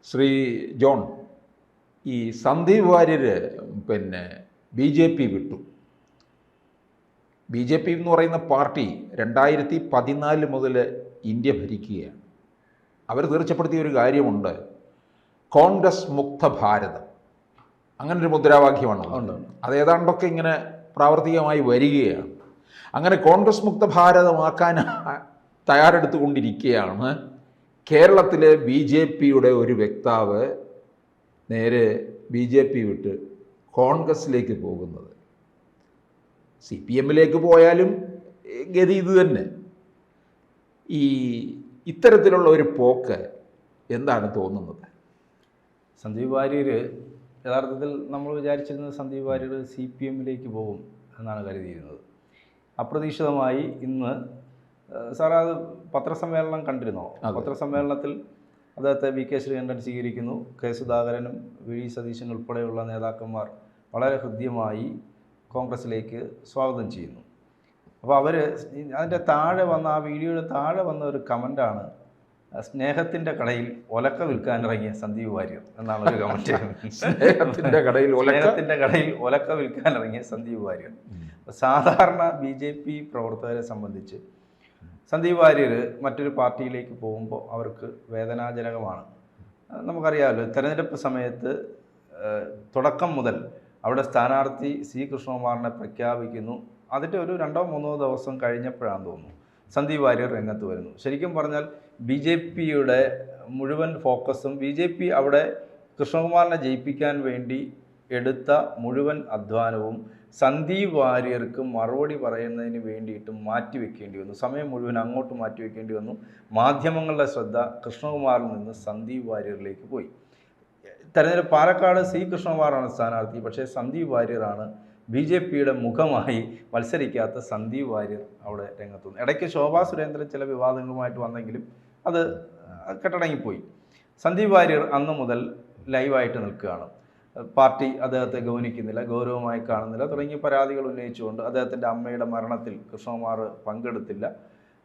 Shri John, ഈ Sandeep Warrier BJP വിട്ടു. BJP എന്ന് പറയുന്ന പാർട്ടി 2014 മുതൽ ഇന്ത്യ ഭരിക്കുകയാണ്. അവർ തീർച്ചപ്പെടുത്തിയ ഒരു കാര്യമുണ്ട്, കോൺഗ്രസ് മുക്ത ഭാരതം. അങ്ങനൊരു മുദ്രാവാക്യമാണ്. അത് ഏതാണ്ടൊക്കെ ഇങ്ങനെ പ്രാവർത്തികമായി വരികയാണ്. അങ്ങനെ കോൺഗ്രസ് മുക്ത ഭാരതമാക്കാൻ തയ്യാറെടുത്തുകൊണ്ടിരിക്കുകയാണ് കേരളത്തിലെ BJPയുടെ ഒരു വക്താവ് നേരെ BJP വിട്ട് കോൺഗ്രസ്സിലേക്ക് പോകുന്നത്. CPMലേക്ക് പോയാലും ഗതി ഇത് തന്നെ. ഇത്തരത്തിലുള്ള ഒരു പോക്ക് എന്താണ് തോന്നുന്നത്? സന്ദീപ് വാര്യർ യഥാർത്ഥത്തിൽ നമ്മൾ വിചാരിച്ചിരുന്നത് സന്ദീപ് വാര്യർ CPMലേക്ക് പോകും എന്നാണ് കരുതിയിരുന്നത്. അപ്രതീക്ഷിതമായി ഇന്ന് സാർ അത് പത്രസമ്മേളനം കണ്ടിരുന്നോ? പത്രസമ്മേളനത്തിൽ അദ്ദേഹത്തെ VK ശ്രീകണ്ഠൻ സ്വീകരിക്കുന്നു. K സുധാകരനും VD സതീശൻ ഉൾപ്പെടെയുള്ള നേതാക്കന്മാർ വളരെ ഹൃദ്യമായി കോൺഗ്രസ്സിലേക്ക് സ്വാഗതം ചെയ്യുന്നു. അപ്പോൾ അവർ അതിൻ്റെ താഴെ വന്ന ആ വീഡിയോയുടെ താഴെ വന്ന ഒരു കമൻ്റാണ്, സ്നേഹത്തിൻ്റെ കടയിൽ ഒലക്ക വിൽക്കാനിറങ്ങിയ സന്ദീപ് വാര്യർ എന്നാണ് ഒരു കമൻറ്റ്. സ്നേഹത്തിൻ്റെ കടയിൽ ഒലക്ക വിൽക്കാനിറങ്ങിയ സന്ദീപ് വാര്യർ. സാധാരണ BJP പ്രവർത്തകരെ സംബന്ധിച്ച് സന്ദീപ് വാര്യർ മറ്റൊരു പാർട്ടിയിലേക്ക് പോകുമ്പോൾ അവർക്ക് വേദനാജനകമാണ്. നമുക്കറിയാമല്ലോ, തെരഞ്ഞെടുപ്പ് സമയത്ത് തുടക്കം മുതൽ അവിടെ സ്ഥാനാർത്ഥി C കൃഷ്ണകുമാറിനെ പ്രഖ്യാപിക്കുന്നു. അതിൻ്റെ ഒരു 2-3 ദിവസം കഴിഞ്ഞപ്പോഴാണെന്ന് തോന്നുന്നു സന്ദീപ് വാര്യർ രംഗത്ത് വരുന്നു. ശരിക്കും പറഞ്ഞാൽ BJPയുടെ മുഴുവൻ ഫോക്കസും BJP അവിടെ കൃഷ്ണകുമാറിനെ ജയിപ്പിക്കാൻ വേണ്ടി എടുത്ത മുഴുവൻ അധ്വാനവും സന്ദീപ് വാര്യർക്ക് മറുപടി പറയുന്നതിന് വേണ്ടിയിട്ട് മാറ്റിവെക്കേണ്ടി വന്നു. സമയം മുഴുവൻ അങ്ങോട്ട് മാറ്റിവെക്കേണ്ടി വന്നു. മാധ്യമങ്ങളുടെ ശ്രദ്ധ കൃഷ്ണകുമാറിൽ നിന്ന് സന്ദീപ് വാര്യറിലേക്ക് പോയി. തെരഞ്ഞെടുപ്പ് പാലക്കാട് C കൃഷ്ണകുമാറാണ് സ്ഥാനാർത്ഥി. പക്ഷേ സന്ദീപ് വാര്യറാണ് BJPയുടെ മുഖമായി മത്സരിക്കാത്ത സന്ദീപ് വാര്യർ അവിടെ രംഗത്ത് വന്നു. ഇടയ്ക്ക് ശോഭാ സുരേന്ദ്രൻ ചില വിവാദങ്ങളുമായിട്ട് വന്നെങ്കിലും അത് കെട്ടടങ്ങിപ്പോയി. സന്ദീപ് വാര്യർ അന്ന് മുതൽ ലൈവായിട്ട് നിൽക്കുകയാണ്. പാർട്ടി അദ്ദേഹത്തെ ഗൗനിക്കുന്നില്ല, ഗൗരവമായി കാണുന്നില്ല തുടങ്ങി പരാതികൾ ഉന്നയിച്ചുകൊണ്ട് അദ്ദേഹത്തിൻ്റെ അമ്മയുടെ മരണത്തിൽ കൃഷ്ണകുമാർ പങ്കെടുത്തില്ല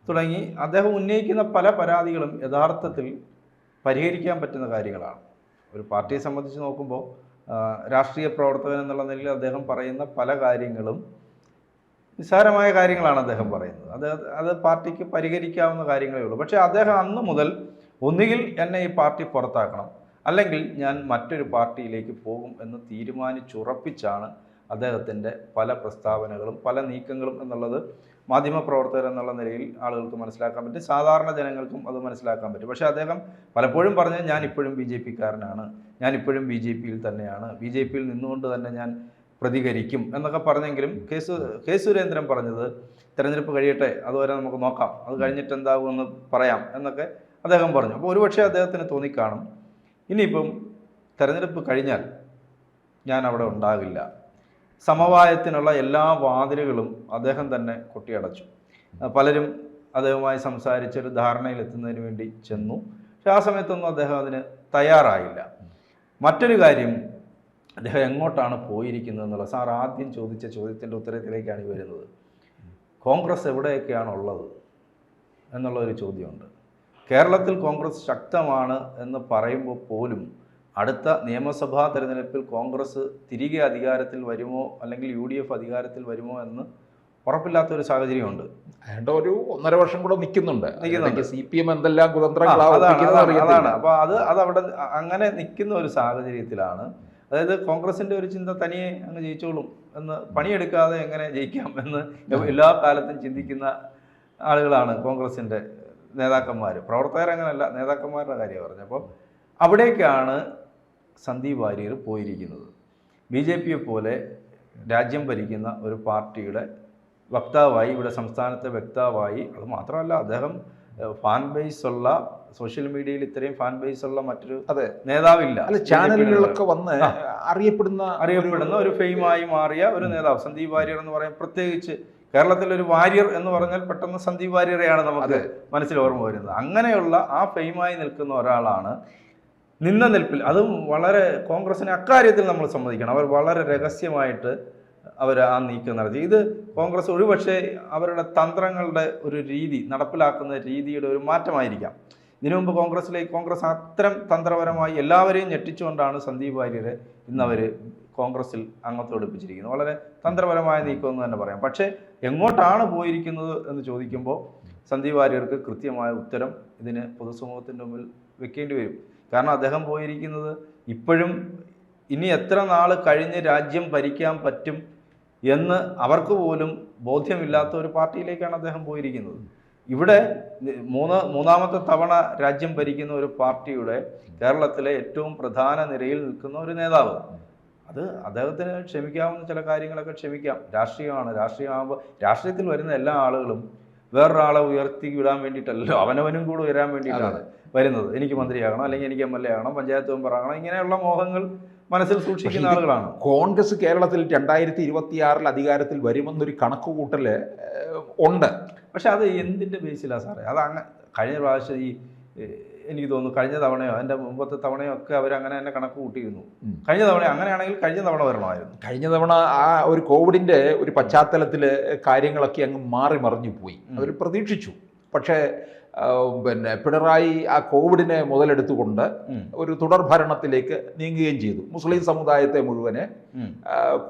തുടങ്ങി അദ്ദേഹം ഉന്നയിക്കുന്ന പല പരാതികളും യഥാർത്ഥത്തിൽ പരിഹരിക്കാൻ പറ്റുന്ന കാര്യങ്ങളാണ്. ഒരു പാർട്ടിയെ സംബന്ധിച്ച് നോക്കുമ്പോൾ രാഷ്ട്രീയ പ്രവർത്തകൻ എന്നുള്ള നിലയിൽ അദ്ദേഹം പറയുന്ന പല കാര്യങ്ങളും നിസ്സാരമായ കാര്യങ്ങളാണ് അദ്ദേഹം പറയുന്നത്. അത് പാർട്ടിക്ക് പരിഹരിക്കാവുന്ന കാര്യങ്ങളേ ഉള്ളൂ. പക്ഷേ അദ്ദേഹം അന്ന് മുതൽ ഒന്നുകിൽ എന്നെ ഈ പാർട്ടി പുറത്താക്കണം, അല്ലെങ്കിൽ ഞാൻ മറ്റൊരു പാർട്ടിയിലേക്ക് പോകും എന്ന് തീരുമാനിച്ചുറപ്പിച്ചാണ് അദ്ദേഹത്തിൻ്റെ പല പ്രസ്താവനകളും പല നീക്കങ്ങളും എന്നുള്ളത് മാധ്യമപ്രവർത്തകർ എന്നുള്ള നിലയിൽ ആളുകൾക്ക് മനസ്സിലാക്കാൻ പറ്റും, സാധാരണ ജനങ്ങൾക്കും അത് മനസ്സിലാക്കാൻ പറ്റും. പക്ഷേ അദ്ദേഹം പലപ്പോഴും പറഞ്ഞത് ഞാനിപ്പോഴും BJPക്കാരനാണ്, ഞാനിപ്പോഴും BJPയിൽ തന്നെയാണ്, BJPയിൽ നിന്നുകൊണ്ട് തന്നെ ഞാൻ പ്രതികരിക്കും എന്നൊക്കെ പറഞ്ഞെങ്കിലും കെ സുരേന്ദ്രൻ പറഞ്ഞത് തെരഞ്ഞെടുപ്പ് കഴിയട്ടെ, അതുവരെ നമുക്ക് നോക്കാം, അത് കഴിഞ്ഞിട്ട് എന്താകുമെന്ന് പറയാം എന്നൊക്കെ അദ്ദേഹം പറഞ്ഞു. അപ്പോൾ ഒരുപക്ഷെ അദ്ദേഹത്തിന് തോന്നിക്കാണും ഇനിയിപ്പം തെരഞ്ഞെടുപ്പ് കഴിഞ്ഞാൽ ഞാൻ അവിടെ ഉണ്ടാകില്ല. സമവായത്തിനുള്ള എല്ലാ വാതിലുകളും അദ്ദേഹം തന്നെ കൊട്ടിയടച്ചു. പലരും അദ്ദേഹവുമായി സംസാരിച്ചൊരു ധാരണയിലെത്തുന്നതിന് വേണ്ടി ചെന്നു. പക്ഷെ ആ സമയത്തൊന്നും അദ്ദേഹം അതിന് തയ്യാറായില്ല. മറ്റൊരു കാര്യം, അദ്ദേഹം എങ്ങോട്ടാണ് പോയിരിക്കുന്നത് എന്നുള്ള സാർ ആദ്യം ചോദിച്ച ചോദ്യത്തിൻ്റെ ഉത്തരത്തിലേക്കാണ് വരുന്നത്. കോൺഗ്രസ് എവിടെയൊക്കെയാണുള്ളത് എന്നുള്ളൊരു ചോദ്യമുണ്ട്. കേരളത്തിൽ കോൺഗ്രസ് ശക്തമാണ് എന്ന് പറയുമ്പോൾ പോലും അടുത്ത നിയമസഭാ തെരഞ്ഞെടുപ്പിൽ കോൺഗ്രസ് തിരികെ അധികാരത്തിൽ വരുമോ അല്ലെങ്കിൽ UDF അധികാരത്തിൽ വരുമോ എന്ന് ഉറപ്പില്ലാത്തൊരു സാഹചര്യമുണ്ട്. അതുകൊണ്ട് ഒരു 1.5 വർഷം കൂടെ നിൽക്കുന്നുണ്ട്. CPM എന്തെല്ലാം കുതന്ത്രങ്ങളാണ്. അപ്പോൾ അതവിടെ അങ്ങനെ നിൽക്കുന്ന ഒരു സാഹചര്യത്തിലാണ്, അതായത് കോൺഗ്രസിൻ്റെ ഒരു ചിന്ത തനിയെ അങ്ങ് ജയിച്ചോളും എന്ന്, പണിയെടുക്കാതെ എങ്ങനെ ജയിക്കാം എന്ന് എല്ലാ കാലത്തും ചിന്തിക്കുന്ന ആളുകളാണ് കോൺഗ്രസിൻ്റെ നേതാക്കന്മാർ. പ്രവർത്തകരങ്ങനല്ല, നേതാക്കന്മാരുടെ കാര്യം പറഞ്ഞു. അപ്പോൾ അവിടേക്കാണ് സന്ദീപ് വാര്യർ പോയിരിക്കുന്നത്. BJPയെ പോലെ രാജ്യം ഭരിക്കുന്ന ഒരു പാർട്ടിയുടെ വക്താവായി, ഇവിടെ സംസ്ഥാനത്തെ വക്താവായി, അത് മാത്രമല്ല അദ്ദേഹം ഫാൻ ബേസ് ഉള്ള, സോഷ്യൽ മീഡിയയിൽ ഇത്രയും ഫാൻ ബേസ് ഉള്ള മറ്റൊരു നേതാവില്ല. ചാനലുകളിലൊക്കെ വന്ന് അറിയപ്പെടുന്ന ഒരു ഫെയിമായി മാറിയ ഒരു നേതാവ് സന്ദീപ് വാര്യർ എന്ന് പറയാൻ, പ്രത്യേകിച്ച് കേരളത്തിലൊരു വാര്യർ എന്ന് പറഞ്ഞാൽ പെട്ടെന്ന് സന്ദീപ് വാര്യരെയാണ് നമുക്ക് മനസ്സിൽ ഓർമ്മ വരുന്നത്. അങ്ങനെയുള്ള ആ ഫെയിമായി നിൽക്കുന്ന ഒരാളാണ് നിന്ന നിൽപ്പിൽ, അതും വളരെ കോൺഗ്രസിനെ അക്കാര്യത്തിൽ നമ്മൾ സമ്മതിക്കണം, അവർ വളരെ രഹസ്യമായിട്ട് അവർ ആ നീക്കം നടത്തി. ഇത് കോൺഗ്രസ് ഒരുപക്ഷെ അവരുടെ തന്ത്രങ്ങളുടെ ഒരു രീതി, നടപ്പിലാക്കുന്ന രീതിയുടെ ഒരു മാറ്റമായിരിക്കാം. ഇതിനു മുമ്പ് കോൺഗ്രസ് അത്തരം തന്ത്രപരമായി എല്ലാവരെയും ഞെട്ടിച്ചുകൊണ്ടാണ് സന്ദീപ് വാര്യരെ ഇന്നവർ കോൺഗ്രസിൽ അംഗത്വം എടുപ്പിച്ചിരിക്കുന്നത്. വളരെ തന്ത്രപരമായ നീക്കമെന്ന് തന്നെ പറയാം. പക്ഷേ എങ്ങോട്ടാണ് പോയിരിക്കുന്നത് എന്ന് ചോദിക്കുമ്പോൾ സന്ദീപ് വാര്യർക്ക് കൃത്യമായ ഉത്തരം ഇതിന് പൊതുസമൂഹത്തിൻ്റെ മുമ്പിൽ വെക്കേണ്ടി വരും. കാരണം അദ്ദേഹം പോയിരിക്കുന്നത് ഇപ്പോഴും ഇനി എത്ര നാൾ കഴിഞ്ഞ് രാജ്യം ഭരിക്കാൻ പറ്റും എന്ന് അവർക്ക് പോലും ബോധ്യമില്ലാത്ത ഒരു പാർട്ടിയിലേക്കാണ് അദ്ദേഹം പോയിരിക്കുന്നത്. ഇവിടെ മൂന്നാമത്തെ തവണ രാജ്യം ഭരിക്കുന്ന ഒരു പാർട്ടിയുടെ കേരളത്തിലെ ഏറ്റവും പ്രധാന നിരയിൽ നിൽക്കുന്ന ഒരു നേതാവ്, അത് അദ്ദേഹത്തിന് ക്ഷമിക്കാവുന്ന ചില കാര്യങ്ങളൊക്കെ ക്ഷമിക്കാം. രാഷ്ട്രീയമാണ്. രാഷ്ട്രീയമാകുമ്പോൾ രാഷ്ട്രീയത്തിൽ വരുന്ന എല്ലാ ആളുകളും വേറൊരാളെ ഉയർത്തി വിടാൻ വേണ്ടിയിട്ടല്ലോ, അവനവനും കൂടെ ഉയരാൻ വേണ്ടിയിട്ടാണ് വരുന്നത്. എനിക്ക് മന്ത്രിയാകണം, അല്ലെങ്കിൽ എനിക്ക് MLA ആകണം, പഞ്ചായത്ത് മെമ്പറാകണം, ഇങ്ങനെയുള്ള മോഹങ്ങൾ മനസ്സിൽ സൂക്ഷിക്കുന്ന ആളുകളാണ്. കോൺഗ്രസ് കേരളത്തിൽ 2026 അധികാരത്തിൽ വരുമെന്നൊരു കണക്കുകൂട്ടൽ ഉണ്ട്. പക്ഷെ അത് എന്തിൻ്റെ ബേസിലാണ് സാറേ? അത് അങ്ങനെ കഴിഞ്ഞ പ്രാവശ്യം എനിക്ക് തോന്നുന്നു കഴിഞ്ഞ തവണയോ അതിൻ്റെ മുമ്പത്തെ തവണയോ ഒക്കെ അവരങ്ങനെ തന്നെ കണക്ക് കൂട്ടിയിരുന്നു. കഴിഞ്ഞ തവണ അങ്ങനെയാണെങ്കിൽ കഴിഞ്ഞ തവണ വരണമായിരുന്നു. കഴിഞ്ഞ തവണ ആ ഒരു കോവിഡിൻ്റെ ഒരു പശ്ചാത്തലത്തിൽ കാര്യങ്ങളൊക്കെ അങ്ങ് മാറി മറിഞ്ഞു പോയി. അവർ പ്രതീക്ഷിച്ചു. പക്ഷേ പിണറായി ആ കോവിഡിനെ മുതലെടുത്തുകൊണ്ട് ഒരു തുടർഭരണത്തിലേക്ക് നീങ്ങുകയും ചെയ്തു. മുസ്ലിം സമുദായത്തെ മുഴുവനെ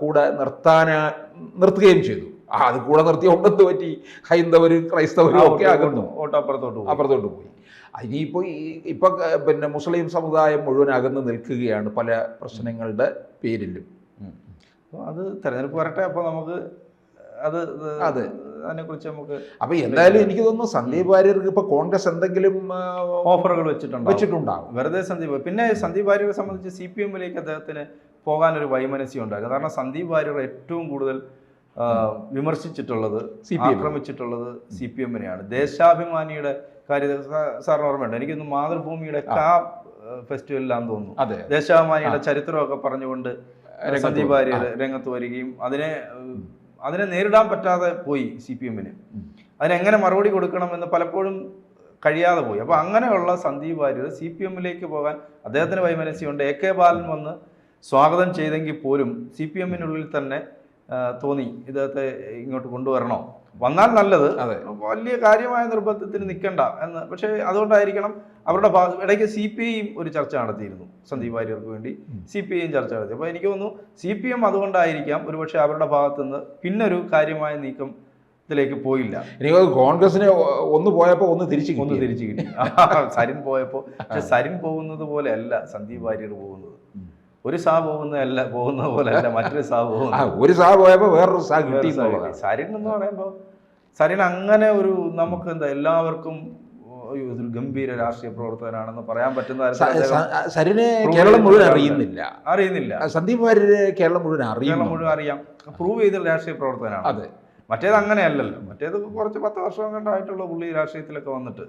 കൂടെ നിർത്തുകയും ചെയ്തു. അത് കൂടെ നിർത്തിയോണ്ടെന്ന് പറ്റി ഹൈന്ദവരും ക്രൈസ്തവരും ഒക്കെ അപ്പുറത്തോട്ട് പോയി. ഇനിയിപ്പോൾ ഇപ്പോൾ മുസ്ലിം സമുദായം മുഴുവൻ അകന്ന് നിൽക്കുകയാണ് പല പ്രശ്നങ്ങളുടെ പേരിലും. അപ്പോൾ അത് തെരഞ്ഞെടുപ്പ് വരട്ടെ, അപ്പോൾ നമുക്ക് അതിനെക്കുറിച്ച് നമുക്ക് അപ്പോൾ എന്തായാലും എനിക്ക് തോന്നുന്നു സന്ദീപ് വാര്യർക്ക് ഇപ്പോൾ കോൺഗ്രസ് എന്തെങ്കിലും ഓഫറുകൾ വെച്ചിട്ടുണ്ടാകും. വെറുതെ പിന്നെ സന്ദീപ് വാര്യരെ സംബന്ധിച്ച് CPM-ലേക്ക് അദ്ദേഹത്തിന് പോകാനൊരു വൈമനസ്യം ഉണ്ടായിരുന്നു. കാരണം സന്ദീപ് വാര്യർ ഏറ്റവും കൂടുതൽ വിമർശിച്ചിട്ടുള്ളത്, ആക്രമിച്ചിട്ടുള്ളത് CPM-നെയാണ്. ദേശാഭിമാനിയുടെ കാര്യം സാറിന് ഓർമ്മയുണ്ട്? എനിക്കൊന്ന് മാതൃഭൂമിയുടെ ഫെസ്റ്റിവലിലാന്ന് തോന്നുന്നു, ദേശാഭിമാനിയുടെ ചരിത്രമൊക്കെ പറഞ്ഞുകൊണ്ട് സന്ദീപ് വാര്യർ രംഗത്ത് വരികയും അതിനെ നേരിടാൻ പറ്റാതെ പോയി CPM-ന്. അതിനെങ്ങനെ മറുപടി കൊടുക്കണമെന്ന് പലപ്പോഴും കഴിയാതെ പോയി. അപ്പോൾ അങ്ങനെയുള്ള സന്ദീപ് വാര്യർ CPM-ലേക്ക് പോകാൻ അദ്ദേഹത്തിന് വൈമനസ്യമുണ്ട്. AK ബാലൻ വന്ന് സ്വാഗതം ചെയ്തെങ്കിൽ പോലും CPM-നുള്ളിൽ തന്നെ തോന്നി ഇദ്ദേഹത്തെ ഇങ്ങോട്ട് കൊണ്ടുവരണോ, വന്നാൽ നല്ലത്, വലിയ കാര്യമായ നിർബന്ധത്തിന് നിൽക്കണ്ട എന്ന്. പക്ഷേ അതുകൊണ്ടായിരിക്കണം അവരുടെ ഇടയ്ക്ക് CPI ഒരു ചർച്ച നടത്തിയിരുന്നു സന്ദീപ് വാര്യർക്ക് വേണ്ടി. CPI ചർച്ച നടത്തി. അപ്പോൾ എനിക്ക് തോന്നുന്നു CPM അതുകൊണ്ടായിരിക്കാം ഒരുപക്ഷെ അവരുടെ ഭാഗത്തുനിന്ന് പിന്നൊരു കാര്യമായ നീക്കത്തിലേക്ക് പോയില്ല. എനിക്ക് കോൺഗ്രസിന് ഒന്ന് പോയപ്പോൾ ഒന്ന് തിരിച്ചു കിട്ടി. സരിൻ പോയപ്പോൾ. പക്ഷെ സരിൻ പോകുന്നത് പോലെ അല്ല സന്ദീപ് വാര്യർ പോകുന്നത്. ഒരു സാ പോകുന്ന പോലെ അല്ല മറ്റൊരു സാ പോകുന്നത്. ഒരു സാ പോയപ്പോൾ വേറൊരു സാ കിട്ടി. സരിൻ എന്ന് പറയുമ്പോൾ സരിൻ അങ്ങനെ ഒരു നമുക്ക് എല്ലാവർക്കും ഒരു ഗംഭീര രാഷ്ട്രീയ പ്രവർത്തകനാണെന്ന് പറയാൻ പറ്റുന്ന സരിനെ കേരളം മുഴുവൻ അറിയുന്നില്ല. സന്ദീപ് വാര്യരെ കേരളം മുഴുവൻ അറിയാം. പ്രൂവ് ചെയ്ത രാഷ്ട്രീയ പ്രവർത്തകനാണ്. അതെ. മറ്റേത് അങ്ങനെയല്ലല്ലോ. മറ്റേത് കുറച്ച് 10 വർഷം കണ്ടായിട്ടുള്ള പുള്ളി രാഷ്ട്രീയത്തിലൊക്കെ വന്നിട്ട്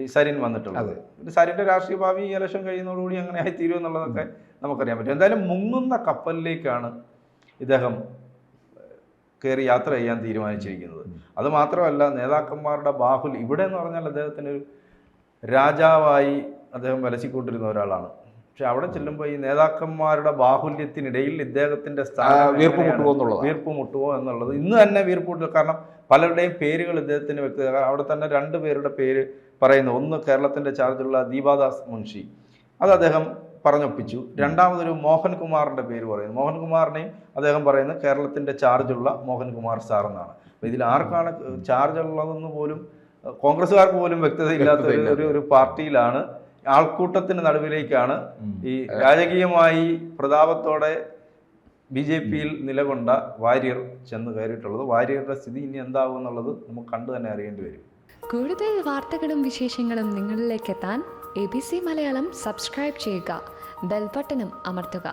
ഈ സരിൻ വന്നിട്ടുള്ളത്. സരിന്റെ രാഷ്ട്രീയ ഭാവി ഈ ഇലക്ഷൻ കഴിയുന്നതോടുകൂടി അങ്ങനെ ആയി തീരും എന്നുള്ളതൊക്കെ നമുക്കറിയാൻ പറ്റും. എന്തായാലും മുങ്ങുന്ന കപ്പലിലേക്കാണ് ഇദ്ദേഹം കയറി യാത്ര ചെയ്യാൻ തീരുമാനിച്ചിരിക്കുന്നത്. അത് മാത്രമല്ല, നേതാക്കന്മാരുടെ ബാഹുല്യം ഇവിടെ എന്ന് പറഞ്ഞാൽ അദ്ദേഹത്തിനൊരു രാജാവായി അദ്ദേഹം വലസിക്കൊണ്ടിരുന്ന ഒരാളാണ്. പക്ഷെ അവിടെ ചെല്ലുമ്പോൾ ഈ നേതാക്കന്മാരുടെ ബാഹുല്യത്തിനിടയിൽ ഇദ്ദേഹത്തിന്റെ സ്ഥാനം വീർപ്പ് മുട്ടുമോ എന്നുള്ളത് ഇന്ന് തന്നെ വീർപ്പ്. കാരണം പലരുടെയും പേരുകൾ ഇദ്ദേഹത്തിന് വ്യക്തത. അവിടെ തന്നെ 2 പേരുടെ പേര് പറയുന്നു. ഒന്ന് കേരളത്തിന്റെ ചാർജുള്ള ദീപാദാസ് മുൻഷി, അത് അദ്ദേഹം പറഞ്ഞൊപ്പിച്ചു. രണ്ടാമതൊരു മോഹൻകുമാറിന്റെ പേര് പറയുന്നു. മോഹൻകുമാറിനെയും അദ്ദേഹം പറയുന്നത് കേരളത്തിന്റെ ചാർജുള്ള മോഹൻകുമാർ സാർ എന്നാണ്. അപ്പൊ ഇതിൽ ആർക്കാണ് ചാർജ് ഉള്ളതെന്ന് പോലും കോൺഗ്രസ്സുകാർക്ക് പോലും വ്യക്തതയില്ലാത്ത ഒരു പാർട്ടിയിലാണ്, ആൾക്കൂട്ടത്തിന് നടുവിലേക്കാണ് ഈ രാജകീയമായി പ്രതാപത്തോടെ BJP-യിൽ നിലകൊണ്ട വാര്യർ ചെന്ന് കയറിയിട്ടുള്ളത്. വാര്യരുടെ സ്ഥിതി ഇനി എന്താകും എന്നുള്ളത് നമുക്ക് കണ്ടു തന്നെ അറിയേണ്ടി വരും. കൂടുതൽ വാർത്തകളും വിശേഷങ്ങളും നിങ്ങളിലേക്ക് എത്താൻ ABC മലയാളം സബ്സ്ക്രൈബ് ചെയ്യുക, ബെൽ ബട്ടണും അമർത്തുക.